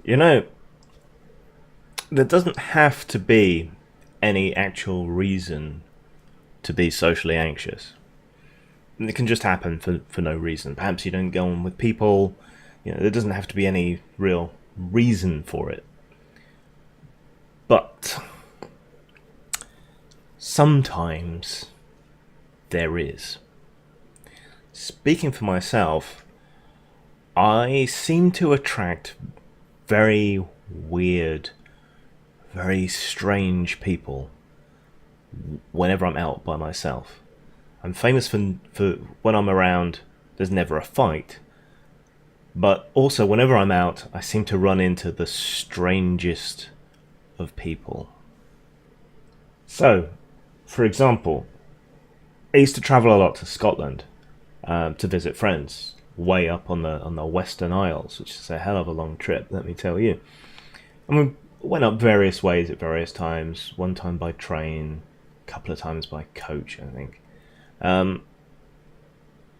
You know, there doesn't have to be any actual reason to be socially anxious. It can just happen for no reason. Perhaps you don't get on with people. There doesn't have to be any real reason for it. But sometimes there is. Speaking for myself, I seem to attract very weird, very strange people whenever I'm out by myself. I'm famous for when I'm around, there's never a fight. But also, whenever I'm out, I seem to run into the strangest of people. So, for example, I used to travel a lot to Scotland to visit friends way up on the Western Isles, which is a hell of a long trip, let me tell you. And we went up various ways at various times. One time by train, a couple of times by coach, I think.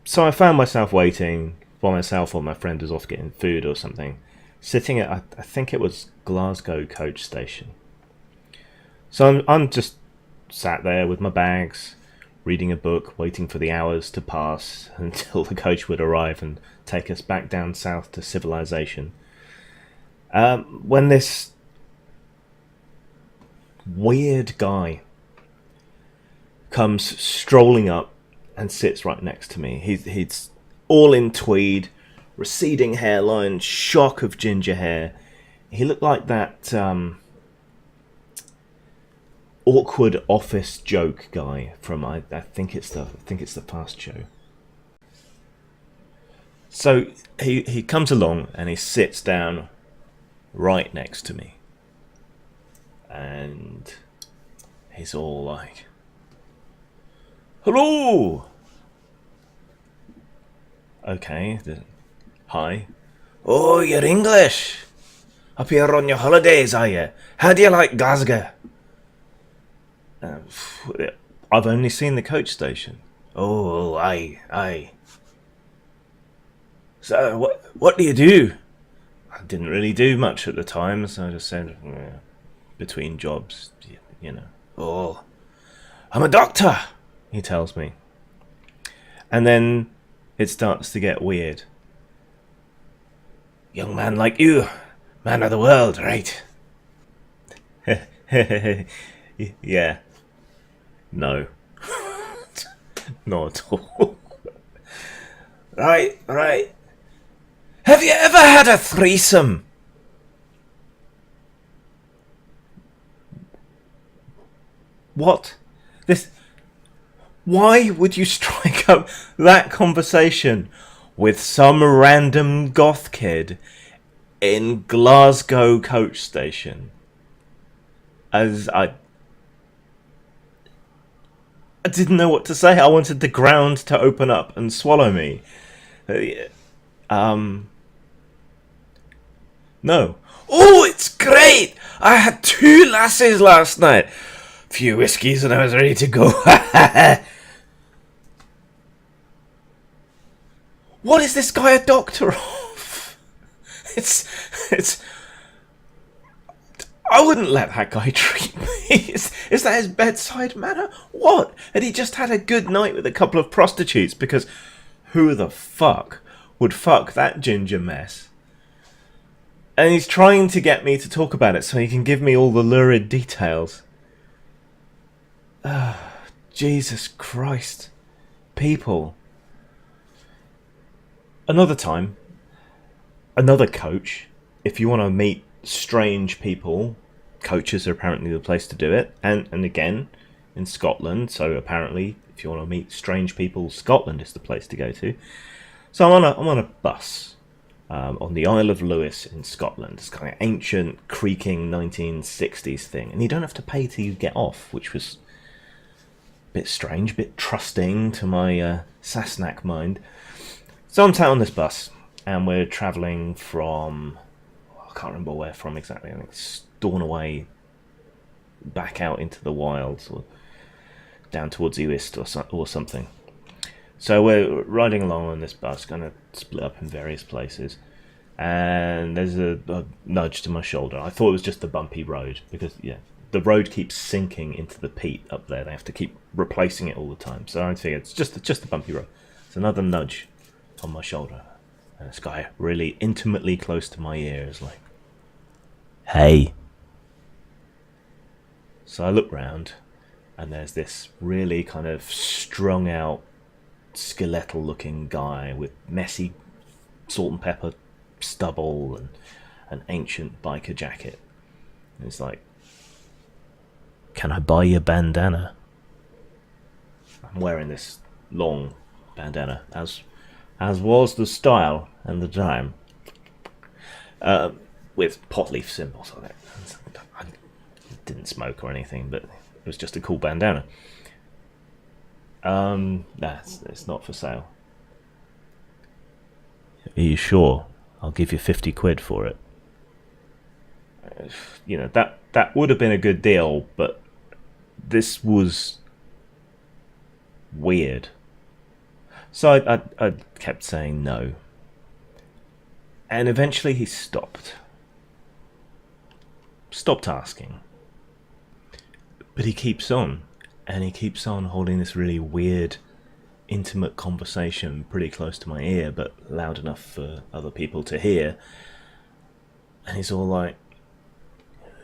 So I found myself waiting by myself, or my friend was off getting food or something, sitting at, I think it was Glasgow coach station. So I'm just sat there with my bags, reading a book, waiting for the hours to pass until the coach would arrive and take us back down south to civilization. When this weird guy comes strolling up and sits right next to me. He's all in tweed, receding hairline, shock of ginger hair. He looked like that awkward office joke guy from I think it's the Fast Show. So he comes along and he sits down right next to me, and he's all like, "Hello." Okay. Hi. "Oh, you're English. Up here on your holidays, are you? How do you like Glasgow?" I've only seen the coach station. "Oh, aye. So, what do you do?" I didn't really do much at the time, so I just said, between jobs, "Oh, I'm a doctor," he tells me. And then it starts to get weird. "Young man like you, man of the world, right?" Yeah. No. Not at all. Right. Have you ever had a threesome?" What? Why would you strike up that conversation with some random goth kid in Glasgow coach station? As I didn't know what to say. I wanted the ground to open up and swallow me. No. "Oh, it's great! I had 2 lasses last night. Few whiskies and I was ready to go." What is this guy a doctor of? It's. I wouldn't let that guy treat me. Is that his bedside manner? What? Had he just had a good night with a couple of prostitutes? Because who the fuck would fuck that ginger mess? And he's trying to get me to talk about it so he can give me all the lurid details. Jesus Christ. People. Another time, another coach, if you want to meet strange people, coaches are apparently the place to do it. And again, in Scotland, so apparently, if you want to meet strange people, Scotland is the place to go to. So I'm on a bus on the Isle of Lewis in Scotland. It's kind of ancient, creaking 1960s thing. And you don't have to pay till you get off, which was a bit strange, a bit trusting to my Sassenach mind. So I'm sat on this bus, and we're travelling from, I can't remember where from exactly, I think Stornoway back out into the wilds, or down towards Uist or something. So we're riding along on this bus, going to split up in various places. and there's a nudge to my shoulder. I thought it was just the bumpy road because the road keeps sinking into the peat up there. They have to keep replacing it all the time. So I think it's just the bumpy road. It's another nudge on my shoulder. And this guy really intimately close to my ear is like, "Hey." So I look round, and there's this really kind of strung out, skeletal looking guy with messy salt and pepper stubble and an ancient biker jacket. And it's like, "Can I buy you a bandana?" I'm wearing this long bandana, as was the style and the time, with pot leaf symbols on it. I didn't smoke or anything, but it was just a cool bandana. It's not for sale. "Are you sure? I'll give you 50 quid for it." That would have been a good deal, but this was weird. So I kept saying no. And eventually he stopped asking. But he keeps on. And he keeps on holding this really weird, intimate conversation pretty close to my ear, but loud enough for other people to hear. And he's all like,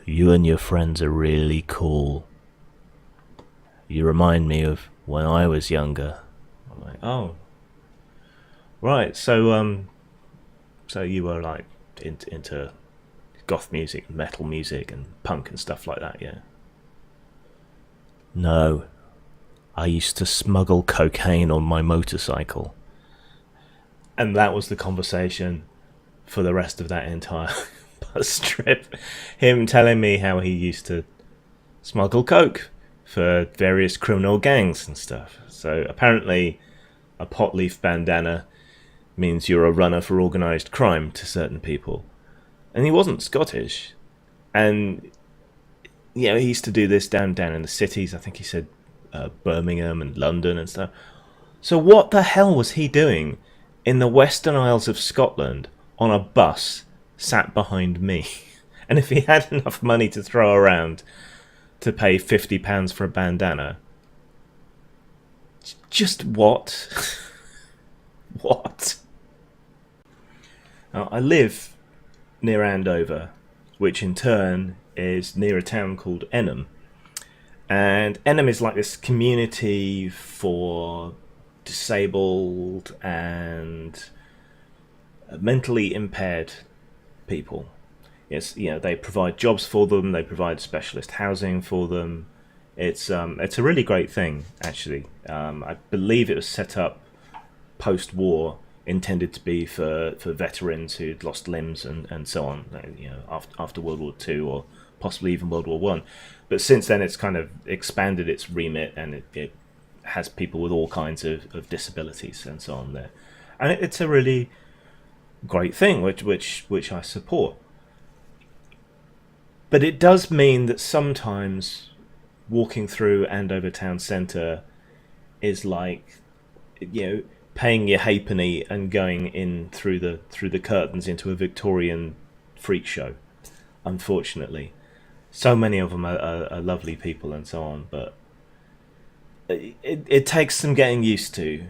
"You and your friends are really cool. You remind me of when I was younger." I'm like, "Oh, right. So you were like into goth music, metal music, and punk and stuff like that, yeah?" "No, I used to smuggle cocaine on my motorcycle." And that was the conversation for the rest of that entire bus trip. Him telling me how he used to smuggle coke for various criminal gangs and stuff. So apparently a pot leaf bandana means you're a runner for organised crime to certain people. And he wasn't Scottish. And he used to do this down in the cities. I think he said Birmingham and London and stuff. So what the hell was he doing in the Western Isles of Scotland on a bus sat behind me? And if he had enough money to throw around to pay £50 for a bandana, just what? What? Now, I live near Andover, which in turn is near a town called Enham. And Enham is like this community for disabled and mentally impaired people. Yes, they provide jobs for them, they provide specialist housing for them. It's a really great thing, actually. I believe it was set up post-war, intended to be for veterans who'd lost limbs and so on, after World War II or possibly even World War One. But since then, it's kind of expanded its remit, and it has people with all kinds of disabilities and so on there. And it's a really great thing, which I support. But it does mean that sometimes walking through Andover town centre is like, paying your halfpenny and going in through the curtains into a Victorian freak show. Unfortunately, so many of them are lovely people and so on, but it takes some getting used to.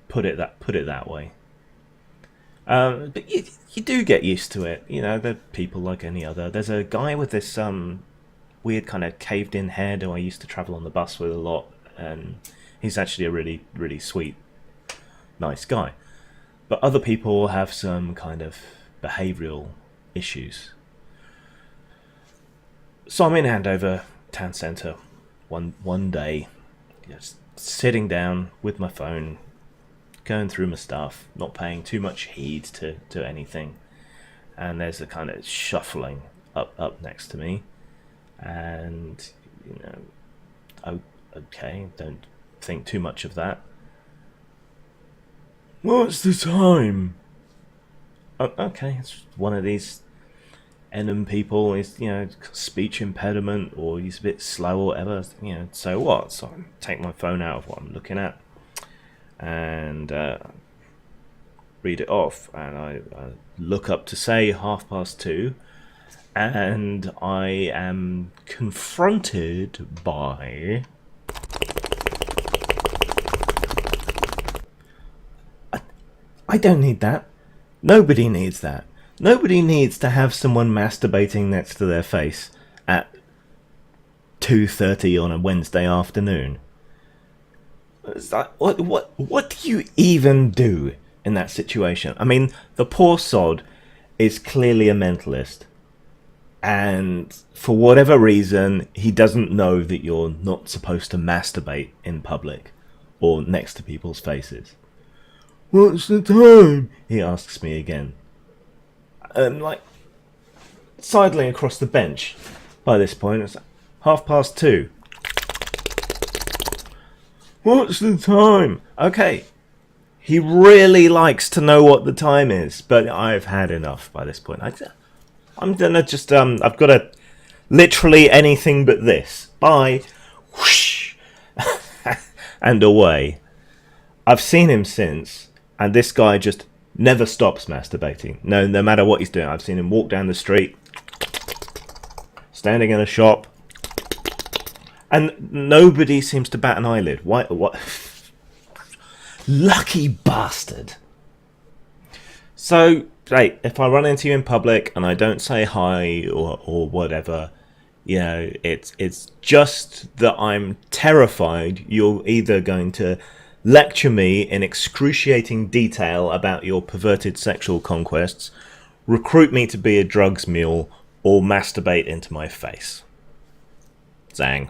Put it that way. But you do get used to it. They're people like any other. There's a guy with this weird kind of caved-in head who I used to travel on the bus with a lot, and he's actually a really, really sweet, nice guy. But other people have some kind of behavioural issues. So I'm in Andover town centre one day, just sitting down with my phone, going through my stuff, not paying too much heed to anything. And there's a kind of shuffling up next to me. And, okay, don't think too much of that. "What's the time?" Oh, okay, it's one of these Enham people. He's, speech impediment, or he's a bit slow or whatever. So what? So I take my phone out of what I'm looking at, and read it off, and I look up to say 2:30, and I am confronted by... I don't need that. Nobody needs that. Nobody needs to have someone masturbating next to their face at 2:30 on a Wednesday afternoon. It's like, what do you even do in that situation? I mean, the poor sod is clearly a mentalist, and for whatever reason, he doesn't know that you're not supposed to masturbate in public or next to people's faces. What's the time? He asks me again. Like, sidling across the bench by this point. It's 2:30. What's the time? Okay. He really likes to know what the time is, but I've had enough by this point. I'm gonna just, I've got a literally anything but this. Bye. Whoosh. And away. I've seen him since, and this guy just never stops masturbating. No matter what he's doing. I've seen him walk down the street, standing in a shop, and nobody seems to bat an eyelid. Why? What? Lucky bastard. So, hey, if I run into you in public and I don't say hi or whatever, you know, it's just that I'm terrified you're either going to lecture me in excruciating detail about your perverted sexual conquests, recruit me to be a drugs mule, or masturbate into my face. Zang.